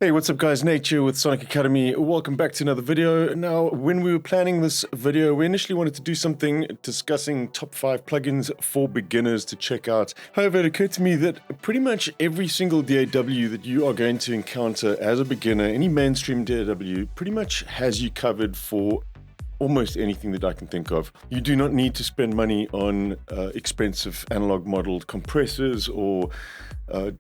Hey, what's up guys? Nate here with Sonic Academy. Welcome back to another video. Now, when we were planning this video, we initially wanted to do something discussing top 5 plugins for beginners to check out. However, it occurred to me that pretty much every single DAW that you are going to encounter as a beginner, any mainstream DAW, pretty much has you covered for almost anything that I can think of. You do not need to spend money on expensive analog modeled compressors or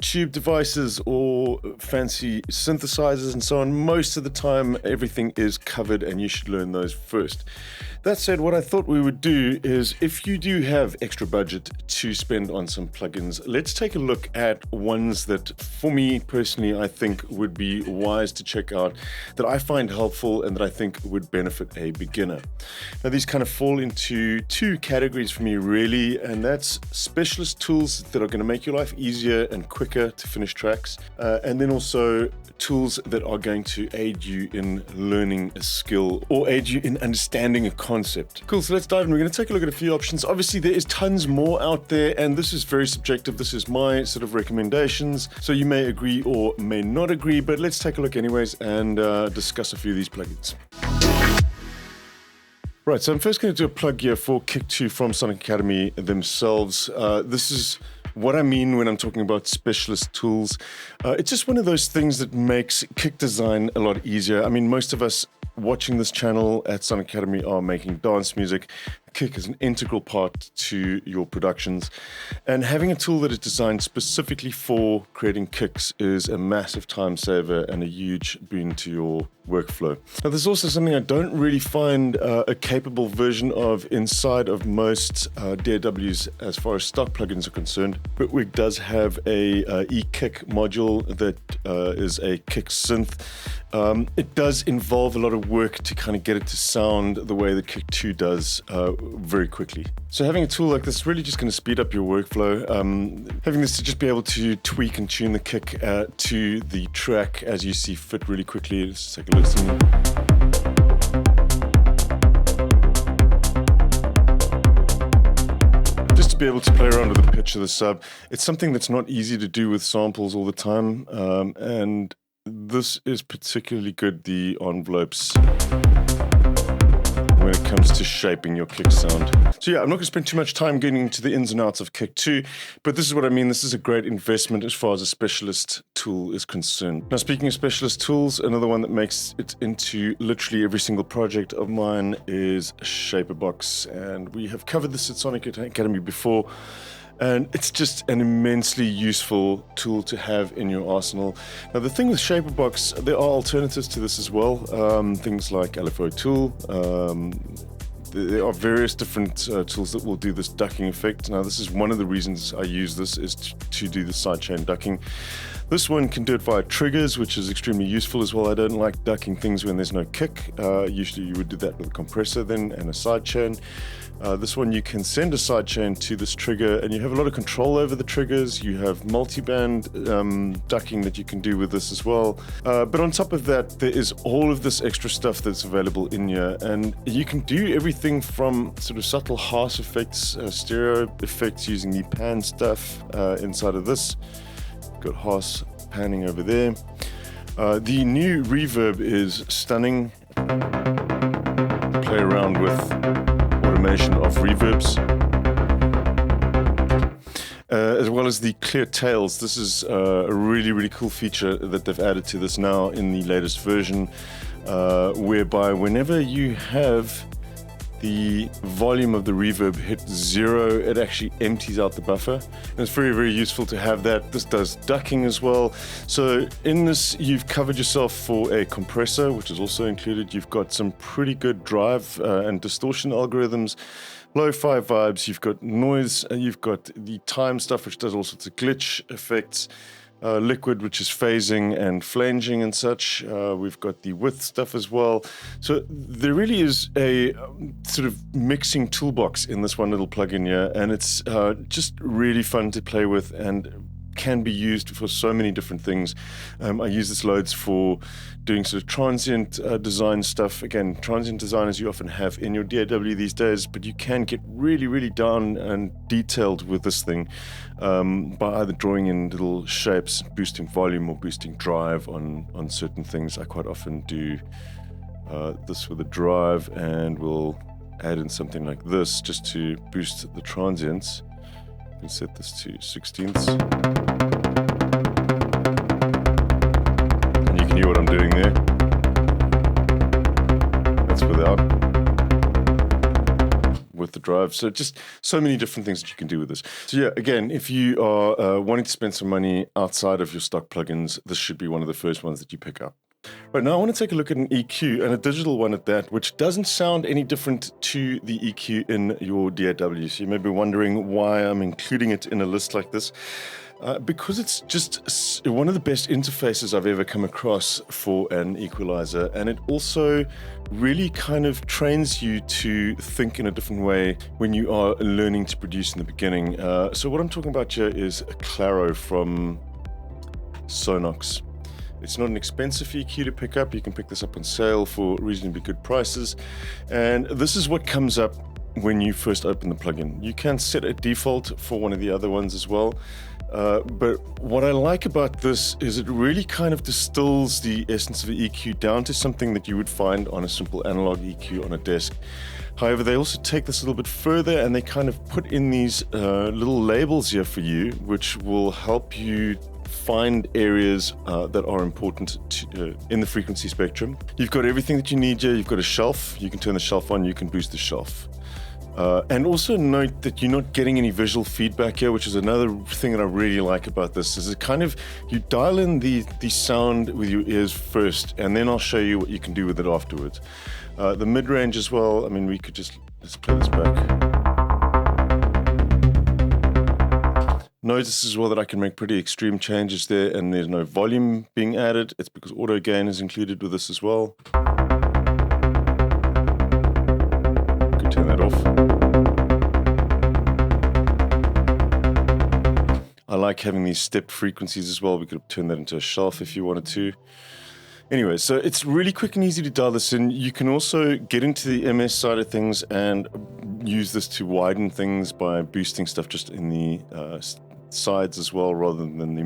tube devices or fancy synthesizers and so on. Most of the time, everything is covered and you should learn those first. That said, what I thought we would do is, if you do have extra budget to spend on some plugins, let's take a look at ones that, for me personally, I think would be wise to check out, that I find helpful and that I think would benefit a beginner. Now, these kind of fall into two categories for me, really, and that's specialist tools that are going to make your life easier and quicker to finish tracks, and then also tools that are going to aid you in learning a skill or aid you in understanding a concept. Cool, so let's dive in. We're going to take a look at a few options. Obviously, there is tons more out there, and this is very subjective. This is my sort of recommendations, so you may agree or may not agree, but let's take a look anyways and discuss a few of these plugins. Right, so I'm first going to do a plug here for Kick 2 from Sonic Academy themselves. This is what I mean when I'm talking about specialist tools. It's just one of those things that makes kick design a lot easier. I mean, most of us watching this channel at Sonic Academy are making dance music. Kick is an integral part to your productions, and having a tool that is designed specifically for creating kicks is a massive time saver and a huge boon to your workflow. Now, there's also something I don't really find a capable version of inside of most DAWs as far as stock plugins are concerned. Bitwig does have a e-kick module that is a kick synth. It does involve a lot of work to kind of get it to sound the way that Kick 2 does very quickly. So having a tool like this is really just going to speed up your workflow. Having this to just be able to tweak and tune the kick to the track as you see fit really quickly. Let's take a listen. Just to be able to play around with the pitch of the sub. It's something that's not easy to do with samples all the time, and this is particularly good, the envelopes, when it comes to shaping your kick sound. So yeah, I'm not going to spend too much time getting into the ins and outs of Kick 2, but this is what I mean. This is a great investment as far as a specialist tool is concerned. Now, speaking of specialist tools, another one that makes it into literally every single project of mine is Shaperbox, and we have covered this at Sonic Academy before. And it's just an immensely useful tool to have in your arsenal. Now, the thing with Shaperbox, there are alternatives to this as well. Things like LFO Tool. There are various different tools that will do this ducking effect. Now, this is one of the reasons I use this, is to do the sidechain ducking. This one can do it via triggers, which is extremely useful as well. I don't like ducking things when there's no kick. Usually you would do that with a compressor then and a sidechain. This one, you can send a sidechain to this trigger and you have a lot of control over the triggers. You have multi-band ducking that you can do with this as well. But on top of that, there is all of this extra stuff that's available in here, and you can do everything from sort of subtle harsh effects, stereo effects using the pan stuff inside of this. Got harsh panning over there. The new reverb is stunning. Play around with automation of reverbs, as well as the clear tails. This is a really cool feature that they've added to this now in the latest version, whereby whenever you have the volume of the reverb hit 0, it actually empties out the buffer. And it's very useful to have that. This does ducking as well. So in this, you've covered yourself for a compressor, which is also included. You've got some pretty good drive and distortion algorithms, lo-fi vibes, you've got noise, you've got the time stuff, which does all sorts of glitch effects, liquid, which is phasing and flanging and such. We've got the width stuff as well. So there really is a sort of mixing toolbox in this one little plugin here, and it's just really fun to play with and can be used for so many different things. I use this loads for doing sort of transient design stuff. Again, transient designers you often have in your DAW these days, but you can get really, really down and detailed with this thing by either drawing in little shapes, boosting volume or boosting drive on certain things. I quite often do this with a drive, and we'll add in something like this just to boost the transients. You can set this to 16ths. And you can hear what I'm doing there. That's without. With the drive. So just so many different things that you can do with this. So yeah, again, if you are wanting to spend some money outside of your stock plugins, this should be one of the first ones that you pick up. Right, now I want to take a look at an EQ, and a digital one at that, which doesn't sound any different to the EQ in your DAW. So you may be wondering why I'm including it in a list like this. Because it's just one of the best interfaces I've ever come across for an equalizer, and it also really kind of trains you to think in a different way when you are learning to produce in the beginning. So what I'm talking about here is a Claro from Sonox. It's not an expensive EQ to pick up. You can pick this up on sale for reasonably good prices. And this is what comes up when you first open the plugin. You can set a default for one of the other ones as well. But what I like about this is it really kind of distills the essence of an EQ down to something that you would find on a simple analog EQ on a desk. However, they also take this a little bit further, and they kind of put in these little labels here for you, which will help you find areas that are important in the frequency spectrum. You've got everything that you need here. You've got a shelf. You can turn the shelf on. You can boost the shelf. And also note that you're not getting any visual feedback here, which is another thing that I really like about this, is it kind of, you dial in the sound with your ears first, and then I'll show you what you can do with it afterwards. The mid-range as well, I mean, let's play this back. Notice as well that I can make pretty extreme changes there, and there's no volume being added. It's because auto gain is included with this as well. Could turn that off. I like having these stepped frequencies as well. We could turn that into a shelf if you wanted to. Anyway, so it's really quick and easy to dial this in. You can also get into the MS side of things and use this to widen things by boosting stuff just in the sides as well, rather than the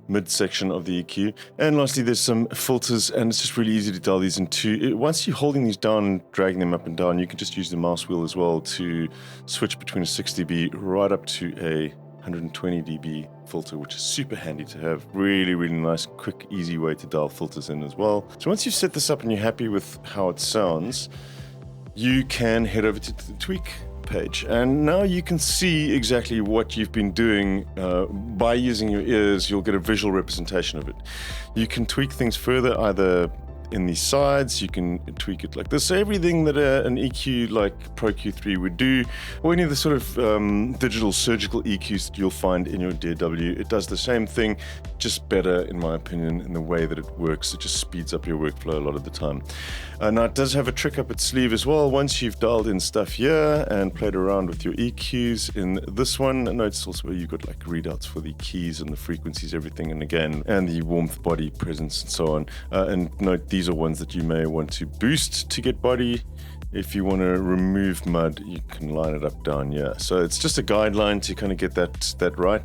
mid section of the EQ. And lastly, there's some filters, and it's just really easy to dial these into. Once you're holding these down and dragging them up and down, you can just use the mouse wheel as well to switch between a 6 dB right up to a 120 dB filter, which is super handy to have. Really, really nice, quick, easy way to dial filters in as well. So once you've set this up and you're happy with how it sounds, you can head over to the tweak page, and now you can see exactly what you've been doing. By using your ears, you'll get a visual representation of it. You can tweak things further, either in the sides, you can tweak it like this. So everything that an EQ like Pro Q3 would do, or any of the sort of digital surgical EQs that you'll find in your DAW, it does the same thing, just better in my opinion in the way that it works. It just speeds up your workflow a lot of the time. Now it does have a trick up its sleeve as well. Once you've dialed in stuff here and played around with your EQs in this one, notice also where you've got like readouts for the keys and the frequencies, everything, and again, and the warmth, body, presence, and so on. And note these are ones that you may want to boost to get body. If you want to remove mud, you can line it up down here. So it's just a guideline to kind of get that right.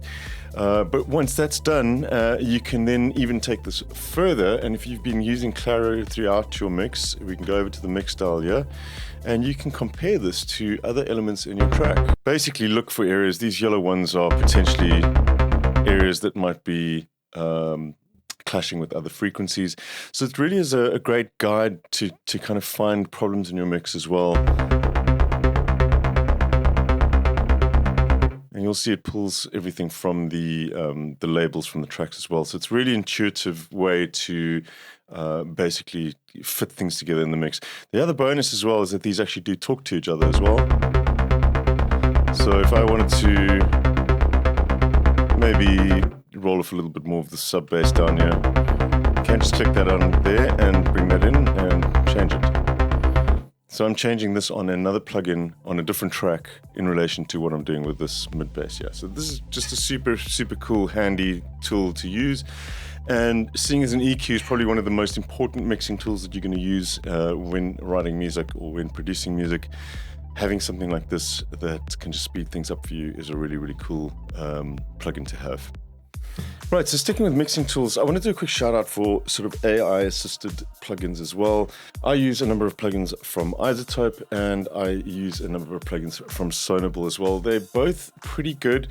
But once that's done, you can then even take this further. And if you've been using Claro throughout your mix, we can go over to the mix dial here, and you can compare this to other elements in your track. Basically look for areas. These yellow ones are potentially areas that might be clashing with other frequencies. So it really is a great guide to kind of find problems in your mix as well. And you'll see it pulls everything from the labels from the tracks as well. So it's really intuitive way to basically fit things together in the mix. The other bonus as well is that these actually do talk to each other as well. So if I wanted to maybe roll off a little bit more of the sub bass down here, you can just click that on there and bring that in and change it. So I'm changing this on another plugin on a different track in relation to what I'm doing with this mid bass. Yeah, so this is just a super cool, handy tool to use. And seeing as an EQ is probably one of the most important mixing tools that you're going to use when writing music or when producing music, having something like this that can just speed things up for you is a really cool plugin to have. Right, so sticking with mixing tools, I want to do a quick shout out for sort of AI assisted plugins as well. I use a number of plugins from Isotope and I use a number of plugins from Sonable as well. They're both pretty good.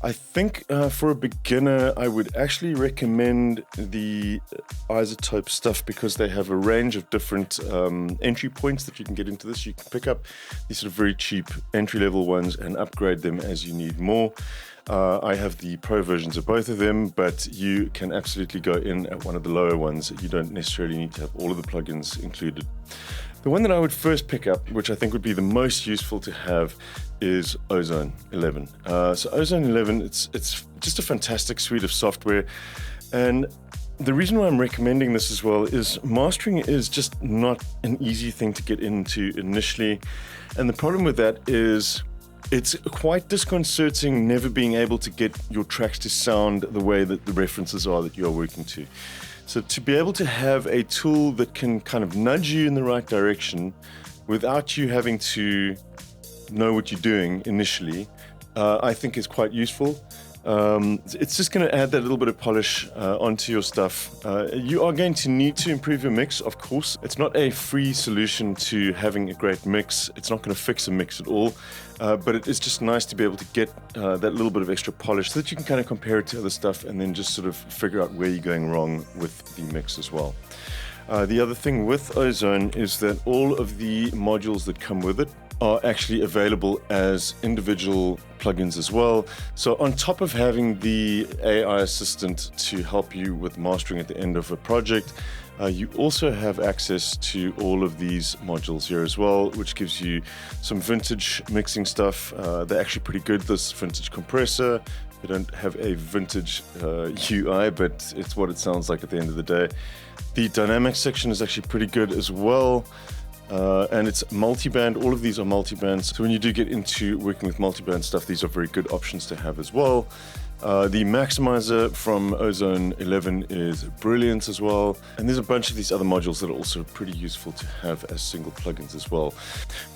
I think for a beginner, I would actually recommend the Isotope stuff because they have a range of different entry points that you can get into this. You can pick up these sort of very cheap entry level ones and upgrade them as you need more. I have the pro versions of both of them, but you can absolutely go in at one of the lower ones. You don't necessarily need to have all of the plugins included. The one that I would first pick up, which I think would be the most useful to have, is Ozone 11. So Ozone 11, it's just a fantastic suite of software. And the reason why I'm recommending this as well is mastering is just not an easy thing to get into initially. And the problem with that is it's quite disconcerting never being able to get your tracks to sound the way that the references are that you're working to. So to be able to have a tool that can kind of nudge you in the right direction without you having to know what you're doing initially, I think is quite useful. It's just going to add that little bit of polish onto your stuff. You are going to need to improve your mix, of course. It's not a free solution to having a great mix. It's not going to fix a mix at all, but it is just nice to be able to get that little bit of extra polish so that you can kind of compare it to other stuff and then just sort of figure out where you're going wrong with the mix as well. The other thing with Ozone is that all of the modules that come with it are actually available as individual plugins as well. So on top of having the AI assistant to help you with mastering at the end of a project, you also have access to all of these modules here as well, which gives you some vintage mixing stuff. They're actually pretty good. This vintage compressor, they don't have a vintage UI, but it's what it sounds like at the end of the day. The dynamics section is actually pretty good as well. And it's multi-band. All of these are multi-band. So when you do get into working with multi-band stuff, these are very good options to have as well. The maximizer from Ozone 11 is brilliant as well. And there's a bunch of these other modules that are also pretty useful to have as single plugins as well.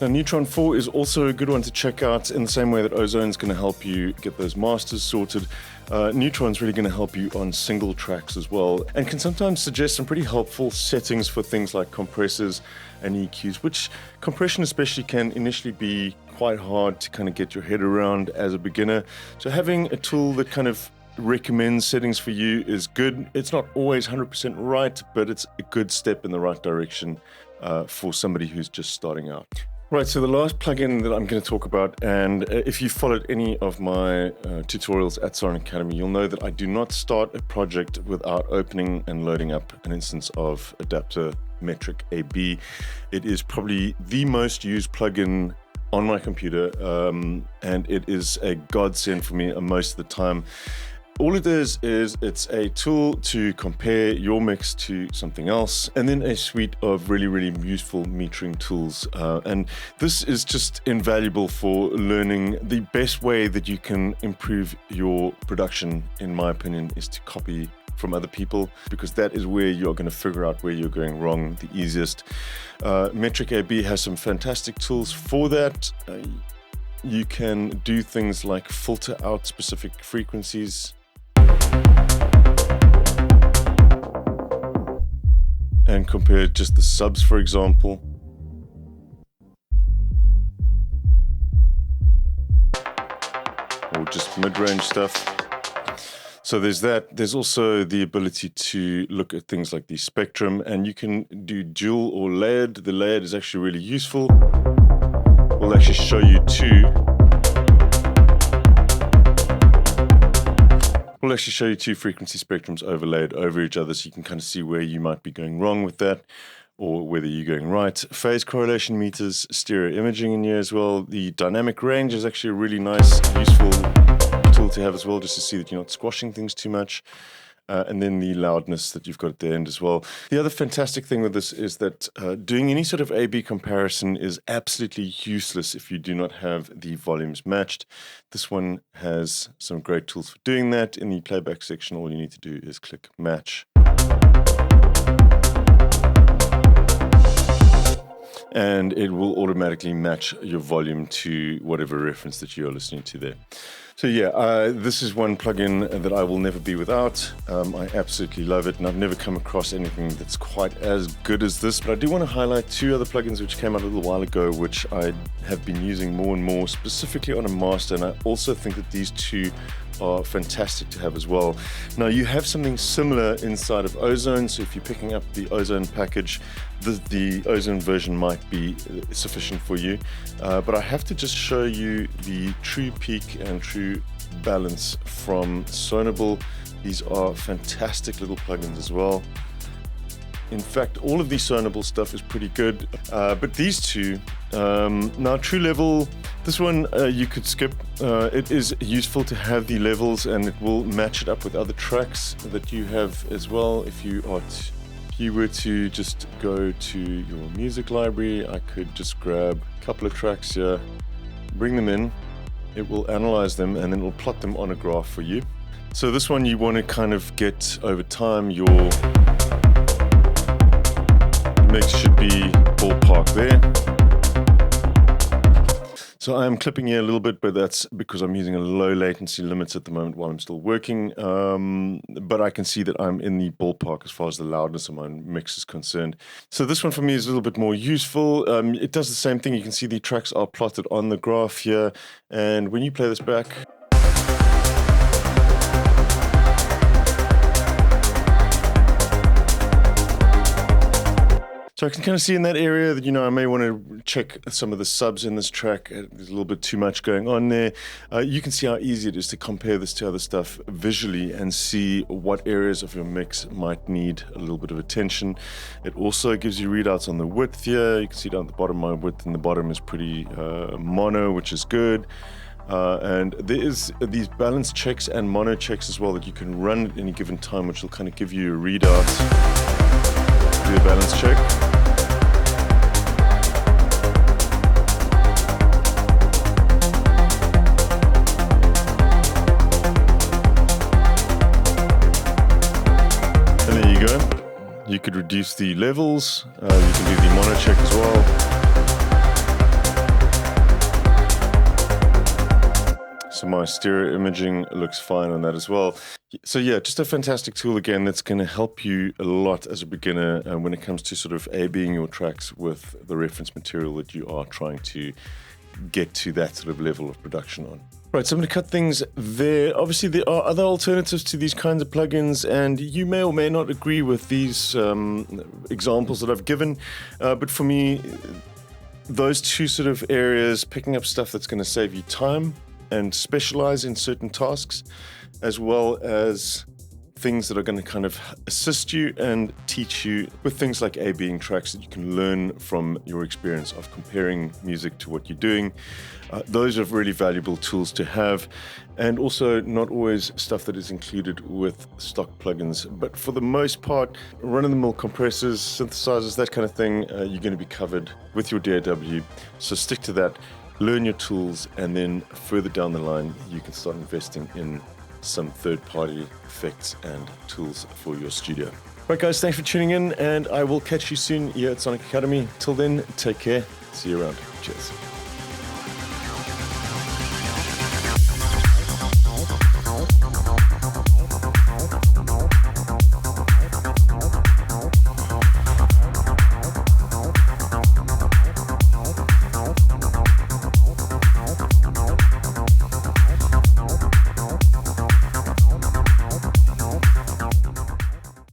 Now, Neutron 4 is also a good one to check out in the same way that Ozone is going to help you get those masters sorted. Neutron's really going to help you on single tracks as well, and can sometimes suggest some pretty helpful settings for things like compressors and EQs, which compression especially can initially be quite hard to kind of get your head around as a beginner. So having a tool that kind of recommends settings for you is good. It's not always 100% right, but it's a good step in the right direction for somebody who's just starting out. Right, so the last plugin that I'm going to talk about, and if you followed any of my tutorials at Sonic Academy, you'll know that I do not start a project without opening and loading up an instance of Adapter Metric AB. It is probably the most used plugin on my computer, and it is a godsend for me most of the time. All it is it's a tool to compare your mix to something else, and then a suite of really useful metering tools. And this is just invaluable for learning. The best way that you can improve your production, in my opinion, is to copy from other people, because that is where you're going to figure out where you're going wrong the easiest. Metric AB has some fantastic tools for that. You can do things like filter out specific frequencies, and compare just the subs, for example. Or just mid-range stuff. So there's that. There's also the ability to look at things like the spectrum, and you can do dual or layered. The layered is actually really useful. We'll actually show you two. We'll actually show you two frequency spectrums overlaid over each other, so you can kind of see where you might be going wrong with that, or whether you're going right. Phase correlation meters, stereo imaging in here as well. The dynamic range is actually a really nice, useful tool to have as well, just to see that you're not squashing things too much. and then the loudness that you've got at the end as well. The other fantastic thing with this is that doing any sort of A-B comparison is absolutely useless if you do not have the volumes matched. This one has some great tools for doing that. In the playback section, all you need to do is click match. And it will automatically match your volume to whatever reference that you are listening to there. So yeah, this is one plugin that I will never be without. I absolutely love it, and I've never come across anything that's quite as good as this. But I do want to highlight two other plugins which came out a little while ago, which I have been using more and more, specifically on a master, and I also think that these two are fantastic to have as well. Now you have something similar inside of Ozone, so if you're picking up the Ozone package, the Ozone version might be sufficient for you. But I have to just show you the True Peak and True Balance from Sonable. These are fantastic little plugins as well. In fact, all of the Sonable stuff is pretty good, but these two, now True Level, this one you could skip. It is useful to have the levels, and it will match it up with other tracks that you have as well. If you were to just go to your music library, I could just grab a couple of tracks here, bring them in, it will analyze them, and then it will plot them on a graph for you. So this one you want to kind of get over time your mix should be ballpark there. So I'm clipping here a little bit, but that's because I'm using a low latency limits at the moment while I'm still working. But I can see that I'm in the ballpark as far as the loudness of my mix is concerned. So this one for me is a little bit more useful. It does the same thing. You can see the tracks are plotted on the graph here. And when you play this back, so I can kind of see in that area that, I may want to check some of the subs in this track. There's a little bit too much going on there. You can see how easy it is to compare this to other stuff visually and see what areas of your mix might need a little bit of attention. It also gives you readouts on the width here. You can see down at the bottom, my width in the bottom is pretty mono, which is good. And there is these balance checks and mono checks as well that you can run at any given time, which will kind of give you a readout. Do a balance check. And there you go. You could reduce the levels. You can do the mono check as well. So my stereo imaging looks fine on that as well. So yeah, just a fantastic tool again that's going to help you a lot as a beginner when it comes to sort of A-Bing your tracks with the reference material that you are trying to get to that sort of level of production on. Right, so I'm going to cut things there. Obviously, there are other alternatives to these kinds of plugins, and you may or may not agree with these examples that I've given. But for me, those two sort of areas, picking up stuff that's going to save you time and specialize in certain tasks, as well as things that are going to kind of assist you and teach you with things like A-Bing tracks that you can learn from your experience of comparing music to what you're doing. Those are really valuable tools to have, and also not always stuff that is included with stock plugins. But for the most part, run-of-the-mill compressors, synthesizers, that kind of thing, you're going to be covered with your DAW. So stick to that. Learn your tools, and then further down the line, you can start investing in some third-party effects and tools for your studio. Right, guys, thanks for tuning in, and I will catch you soon here at Sonic Academy. Till then, take care. See you around. Cheers.